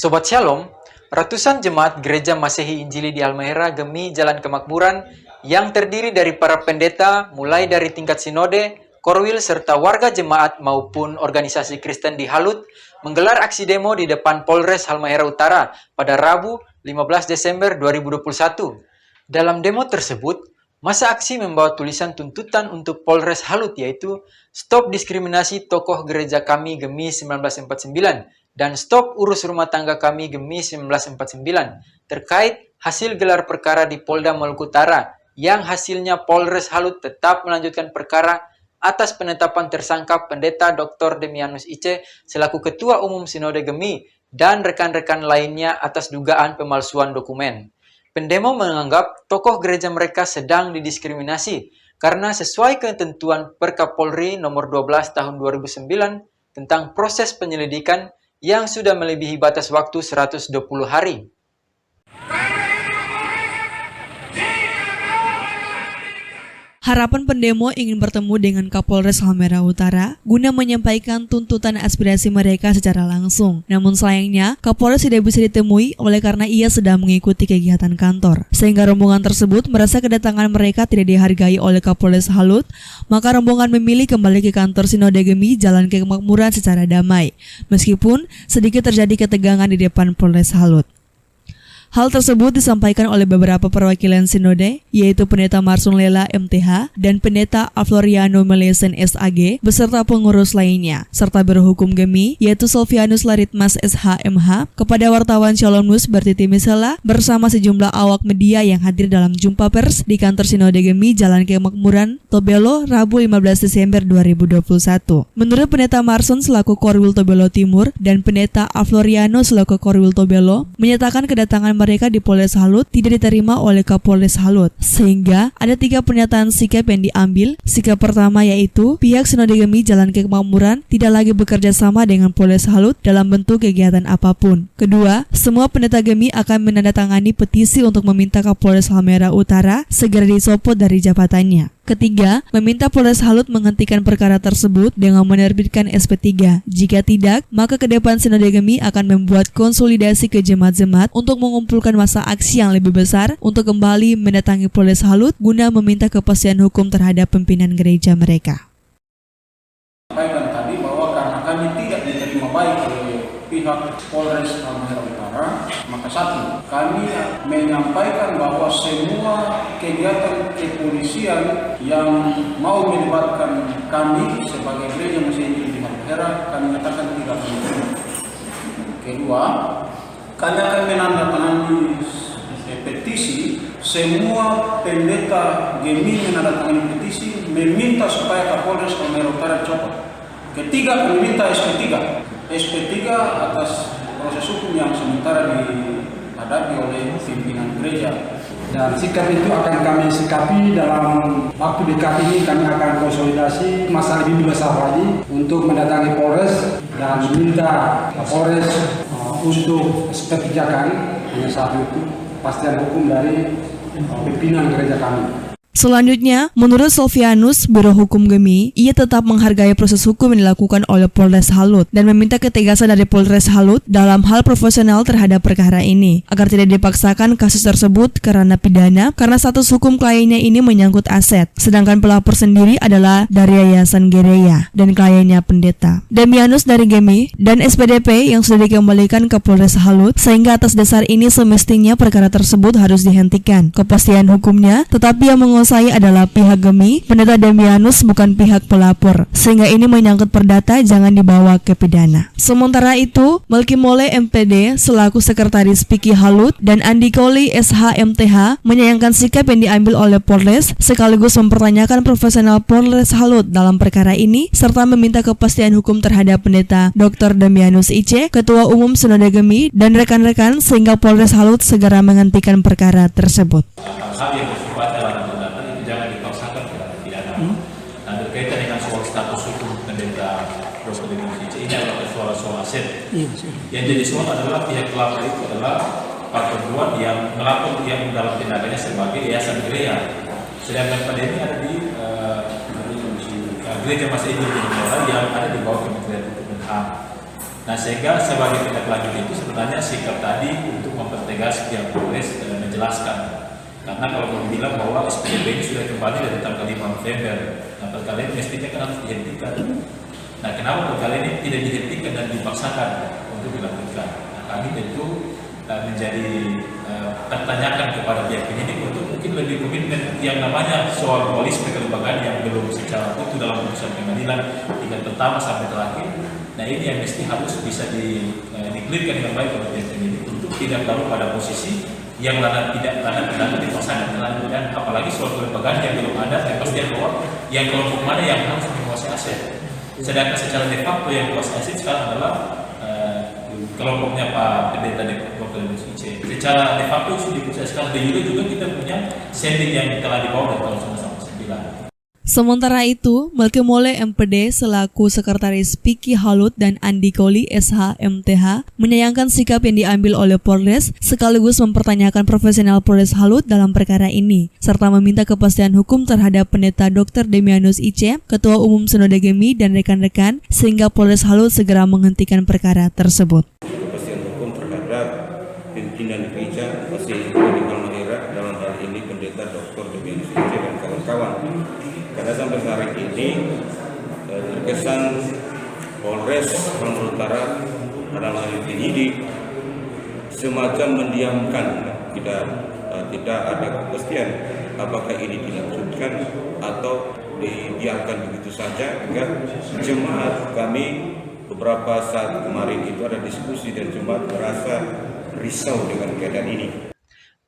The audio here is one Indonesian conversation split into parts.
Sobat Shalom, ratusan jemaat Gereja Masehi Injili di Halmahera Gemi Jalan Kemakmuran yang terdiri dari para pendeta mulai dari tingkat sinode, korwil, serta warga jemaat maupun organisasi Kristen di Halut menggelar aksi demo di depan Polres Halmahera Utara pada Rabu 15 Desember 2021. Dalam demo tersebut, masa aksi membawa tulisan tuntutan untuk Polres Halut yaitu Stop Diskriminasi Tokoh Gereja Kami Gemi 1949 dan Stop Urus Rumah Tangga Kami Gemi 1949 terkait hasil gelar perkara di Polda Maluku Utara yang hasilnya Polres Halut tetap melanjutkan perkara atas penetapan tersangka Pendeta Dr. Demianus Ice selaku Ketua Umum Sinode Gemi dan rekan-rekan lainnya atas dugaan pemalsuan dokumen. Pendemo menganggap tokoh gereja mereka sedang didiskriminasi karena sesuai ketentuan Perkapolri nomor 12 tahun 2009 tentang proses penyelidikan yang sudah melebihi batas waktu 120 hari. Harapan pendemo ingin bertemu dengan Kapolres Halmahera Utara guna menyampaikan tuntutan aspirasi mereka secara langsung. Namun sayangnya, Kapolres tidak bisa ditemui oleh karena ia sedang mengikuti kegiatan kantor. Sehingga rombongan tersebut merasa kedatangan mereka tidak dihargai oleh Kapolres Halut, maka rombongan memilih kembali ke kantor Sinode Gemi Jalan Kemakmuran secara damai, meskipun sedikit terjadi ketegangan di depan Polres Halut. Hal tersebut disampaikan oleh beberapa perwakilan sinode, yaitu Pendeta Marsun Lela MTH dan Pendeta Afloriano Melesen SAG beserta pengurus lainnya, serta Biro Hukum Gemi, yaitu Solvianus Laritmas SHMH, kepada wartawan Shalom News Bertiti Misela bersama sejumlah awak media yang hadir dalam jumpa pers di kantor Sinode Gemi Jalan Kemakmuran, Tobelo, Rabu 15 Desember 2021. Menurut Pendeta Marsun selaku Korwil Tobelo Timur dan Pendeta Afloriano selaku Korwil Tobelo, menyatakan kedatangan mereka di Polres Halut tidak diterima oleh Kapolres Halut, sehingga ada 3 pernyataan sikap yang diambil. Sikap pertama yaitu pihak Sinode Gemi Jalan Kemakmuran tidak lagi bekerja sama dengan Polres Halut dalam bentuk kegiatan apapun. Kedua, semua pendeta Gemi akan menandatangani petisi untuk meminta Kapolres Halmahera Utara segera dicopot dari jabatannya. Ketiga, meminta Polres Halut menghentikan perkara tersebut dengan menerbitkan SP3. Jika tidak, maka ke depan Sinode Gemi akan membuat konsolidasi ke jemaat-jemaat untuk mengumpulkan masa aksi yang lebih besar untuk kembali mendatangi Polres Halut guna meminta kepastian hukum terhadap pimpinan gereja mereka. Sampaikan tadi bahwa karena kami tidak diterima baik oleh pihak Polres Halmahera Utara, maka satu, kami menyampaikan bahwa semua kegiatan kepolisian yang mau melibatkan kami sebagai gereja Masehi di Halmahera, kami nyatakan tidak menerima. Kedua, kami akan menandatangani petisi. Semua pendeta Gemi menandatangani petisi meminta supaya Kapolres Halmahera Utara dicopot. Ketiga, kami minta SP3 atas proses hukum yang sementara dihadapi oleh pimpinan gereja. Dan sikap itu akan kami sikapi dalam waktu dekat ini. Kami akan konsolidasi masa lebih besar lagi untuk mendatangi Polres dan meminta Polres untuk sepertijakan hanya satu itu kepastian hukum dari pimpinan gereja kami. Selanjutnya, menurut Solvianus, Biro Hukum Gemi, ia tetap menghargai proses hukum yang dilakukan oleh Polres Halut dan meminta ketegasan dari Polres Halut dalam hal profesional terhadap perkara ini, agar tidak dipaksakan kasus tersebut karena pidana karena status hukum kliennya ini menyangkut aset, sedangkan pelapor sendiri adalah dari Yayasan Gereya dan kliennya pendeta Demianus dari Gemi dan SPDP yang sudah dikembalikan ke Polres Halut, sehingga atas dasar ini semestinya perkara tersebut harus dihentikan. Kepastian hukumnya, tetapi yang saya adalah pihak Gemi, Pendeta Demianus bukan pihak pelapor, sehingga ini menyangkut perdata jangan dibawa ke pidana. Sementara itu, Melki Mole MPD selaku Sekretaris Piki Halut dan Andi Koli SHMTH menyayangkan sikap yang diambil oleh Polres sekaligus mempertanyakan profesional Polres Halut dalam perkara ini serta meminta kepastian hukum terhadap Pendeta Dr. Demianus Ice, Ketua Umum Sinode Gemi dan rekan-rekan sehingga Polres Halut segera menghentikan perkara tersebut. Hal yang bersifat dalam tuntutan itu jangan dipaksakan kepada pidana. Nah, berkaitan dengan soal status hukum pendeta Dr. Demianus Ice, ini adalah soal aset. Yang jadi soal adalah pihak pelapor itu adalah Pak Perempuan yang melapor yang dalam tindakannya sebagai Yayasan Gereya. Sedangkan pada ini ada di Gereja Masehi Injili yang ada di bawah Kementerian Hukum dan HAM. Nah, sehingga sebagai tindak lanjut itu sebenarnya sikap tadi untuk mempertegas pihak Polres menjelaskan. Karena kalau mau bilang bahwa SPDP ini sudah kembali dari tanggal 5 November, nah perkara ini mestinya kan harus dihentikan. Nah, kenapa perkara ini tidak dihentikan dan dipaksakan untuk dilakukan? Nah, kami tentu menjadi pertanyakan kepada pihak penyidik untuk mungkin lebih komitmen yang namanya soal dualisme kelembagaan yang belum secara utuh dalam putusan pengadilan tingkat pertama sampai terakhir. Nah, ini yang mesti harus bisa di-clearkan dengan baik oleh pihak penyidik untuk tidak berada pada posisi yang tidak dipaksakan dan apalagi soal kelembagaan yang belum ada dan pastian bahwa yang kelompok mana yang harus menguasai aset. Sedangkan secara de facto yang menguasai aset sekarang adalah kelompoknya Pak Pendeta Dr. IC. Secara de facto sudah diputuskan de jure juga kita punya sending yang telah dibawa dari tahun 1999. Sementara itu, Melki Mole MPD selaku Sekretaris Piki Halut dan Andi Koli SH MTH menyayangkan sikap yang diambil oleh Polres sekaligus mempertanyakan profesional Polres Halut dalam perkara ini, serta meminta kepastian hukum terhadap Pendeta Dr. Demianus IC, Ketua Umum Sinode Gemi dan rekan-rekan, sehingga Polres Halut segera menghentikan perkara tersebut. Kepastian hukum terhadap pimpinan gereja masih di Halmahera, dalam hal ini Pendeta Dr. Demianus IC dan kawan-kawan. Karena sampai hari ini terkesan Polres Halmahera Utara dalam hal ini penyidik semacam mendiamkan, tidak ada kepastian apakah ini dilanjutkan atau dibiarkan begitu saja. Hingga jemaat kami beberapa saat kemarin itu ada diskusi dan jemaat merasa risau dengan keadaan ini.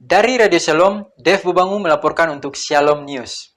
Dari Radio Shalom, Dev Bubangu melaporkan untuk Shalom News.